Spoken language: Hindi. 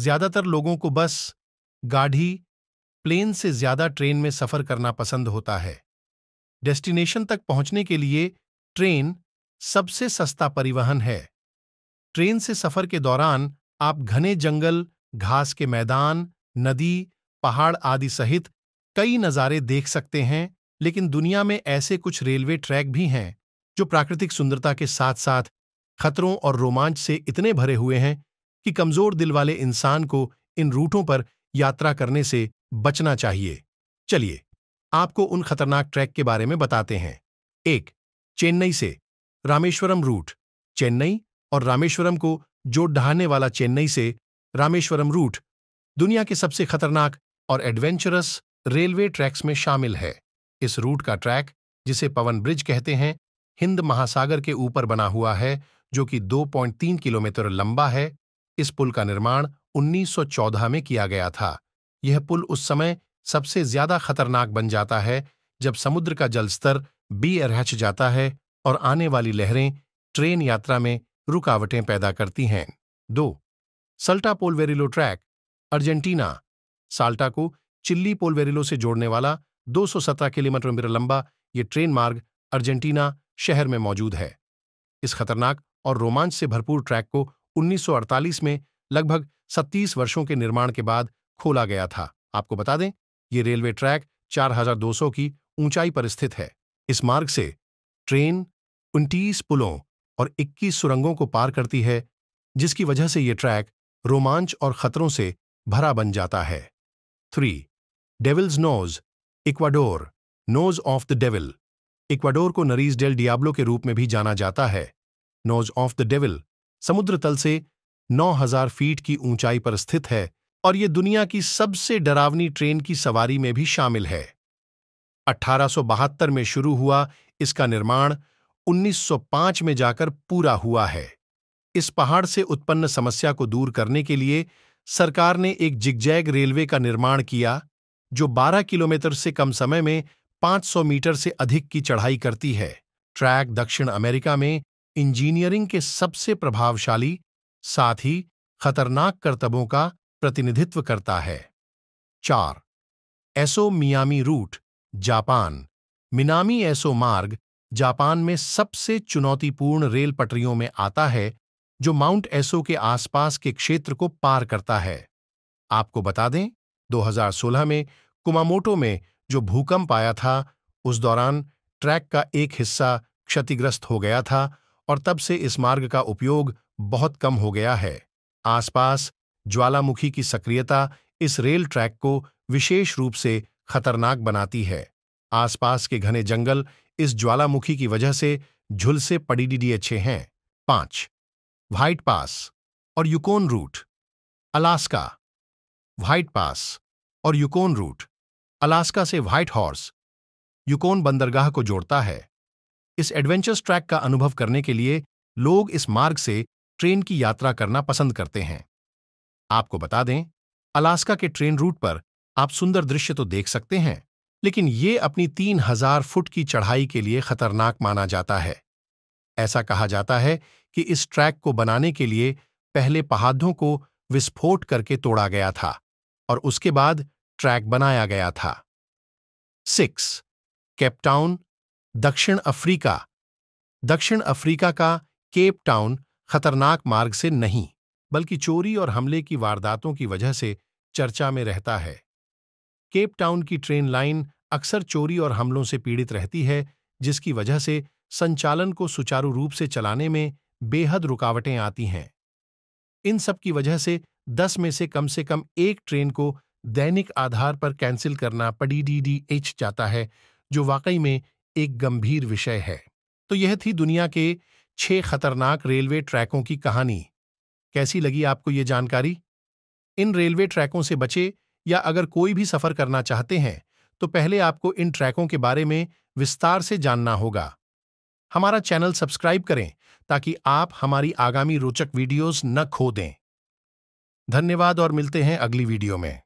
ज्यादातर लोगों को बस, गाड़ी, प्लेन से ज्यादा ट्रेन में सफर करना पसंद होता है। डेस्टिनेशन तक पहुंचने के लिए ट्रेन सबसे सस्ता परिवहन है। ट्रेन से सफर के दौरान आप घने जंगल, घास के मैदान, नदी, पहाड़ आदि सहित कई नज़ारे देख सकते हैं, लेकिन दुनिया में ऐसे कुछ रेलवे ट्रैक भी हैं जो प्राकृतिक सुंदरता के साथ साथ खतरों और रोमांच से इतने भरे हुए हैं कि कमजोर दिल वाले इंसान को इन रूटों पर यात्रा करने से बचना चाहिए। चलिए, आपको उन खतरनाक ट्रैक के बारे में बताते हैं। 1. चेन्नई से रामेश्वरम रूट। चेन्नई और रामेश्वरम को जोड़ ढाने वाला चेन्नई से रामेश्वरम रूट दुनिया के सबसे खतरनाक और एडवेंचरस रेलवे ट्रैक्स में शामिल है। इस रूट का ट्रैक, जिसे पवन ब्रिज कहते हैं, हिंद महासागर के ऊपर बना हुआ है, जो कि 2.3 किलोमीटर लंबा है। इस पुल का निर्माण 1914 में किया गया था। यह पुल उस समय सबसे ज्यादा खतरनाक बन जाता है जब समुद्र का जलस्तर बढ़ जाता है और आने वाली लहरें ट्रेन यात्रा में रुकावटें पैदा करती हैं। 2. सल्टा पोलवेरिलो ट्रैक, अर्जेंटीना। साल्टा को चिल्ली पोलवेरिलो से जोड़ने वाला 217 किलोमीटर लंबा ये ट्रेन मार्ग अर्जेंटीना शहर में मौजूद है। इस खतरनाक और रोमांच से भरपूर ट्रैक को 1948 में लगभग 37 वर्षों के निर्माण के बाद खोला गया था। आपको बता दें, ये रेलवे ट्रैक 4200 की ऊंचाई पर स्थित है। इस मार्ग से ट्रेन 29 पुलों और 21 सुरंगों को पार करती है, जिसकी वजह से ये ट्रैक रोमांच और खतरों से भरा बन जाता है। 3. Devil's nose, Ecuador. Nose of the devil. Ecuador को नरीज डेल डियाब्लो के रूप में भी जाना जाता है। नोज ऑफ द डेविल समुद्र तल से 9000 फीट की ऊंचाई पर स्थित है और यह दुनिया की सबसे डरावनी ट्रेन की सवारी में भी शामिल है। 1872 में शुरू हुआ इसका निर्माण 1905 में जाकर पूरा हुआ है। इस पहाड़ से उत्पन्न समस्या को दूर करने के लिए सरकार ने एक जिगजैग रेलवे का निर्माण किया, जो 12 किलोमीटर से कम समय में 500 मीटर से अधिक की चढ़ाई करती है। ट्रैक दक्षिण अमेरिका में इंजीनियरिंग के सबसे प्रभावशाली, साथ ही खतरनाक करतबों का प्रतिनिधित्व करता है। 4. एसो मियामी रूट, जापान। मिनामी एसो मार्ग जापान में सबसे चुनौतीपूर्ण रेल पटरियों में आता है, जो माउंट एसो के आसपास के क्षेत्र को पार करता है। आपको बता दें, 2016 में कुमामोटो में जो भूकंप आया था, उस दौरान ट्रैक का एक हिस्सा क्षतिग्रस्त हो गया था और तब से इस मार्ग का उपयोग बहुत कम हो गया है। आसपास ज्वालामुखी की सक्रियता इस रेल ट्रैक को विशेष रूप से खतरनाक बनाती है। आसपास के घने जंगल इस ज्वालामुखी की वजह से झुलसे पड़ी अच्छे हैं। 5. व्हाइट पास और यूकोन रूट, अलास्का। व्हाइट पास और यूकोन रूट अलास्का से व्हाइट हॉर्स, यूकोन बंदरगाह को जोड़ता है। इस एडवेंचरस ट्रैक का अनुभव करने के लिए लोग इस मार्ग से ट्रेन की यात्रा करना पसंद करते हैं। आपको बता दें, अलास्का के ट्रेन रूट पर आप सुंदर दृश्य तो देख सकते हैं, लेकिन ये अपनी 3000 फुट की चढ़ाई के लिए खतरनाक माना जाता है। ऐसा कहा जाता है कि इस ट्रैक को बनाने के लिए पहले पहाड़ों को विस्फोट करके तोड़ा गया था और उसके बाद ट्रैक बनाया गया था। 6. केप टाउन, दक्षिण अफ्रीका। दक्षिण अफ्रीका का केप टाउन खतरनाक मार्ग से नहीं, बल्कि चोरी और हमले की वारदातों की वजह से चर्चा में रहता है। केप टाउन की ट्रेन लाइन अक्सर चोरी और हमलों से पीड़ित रहती है, जिसकी वजह से संचालन को सुचारू रूप से चलाने में बेहद रुकावटें आती हैं। इन सब की वजह से 10 में से कम एक ट्रेन को दैनिक आधार पर कैंसिल करना पड़ जाता है, जो वाकई में एक गंभीर विषय है। तो यह थी दुनिया के 6 खतरनाक रेलवे ट्रैकों की कहानी। कैसी लगी आपको ये जानकारी? इन रेलवे ट्रैकों से बचे या अगर कोई भी सफर करना चाहते हैं, तो पहले आपको इन ट्रैकों के बारे में विस्तार से जानना होगा। हमारा चैनल सब्सक्राइब करें ताकि आप हमारी आगामी रोचक वीडियोस न खो दें। धन्यवाद और मिलते हैं अगली वीडियो में।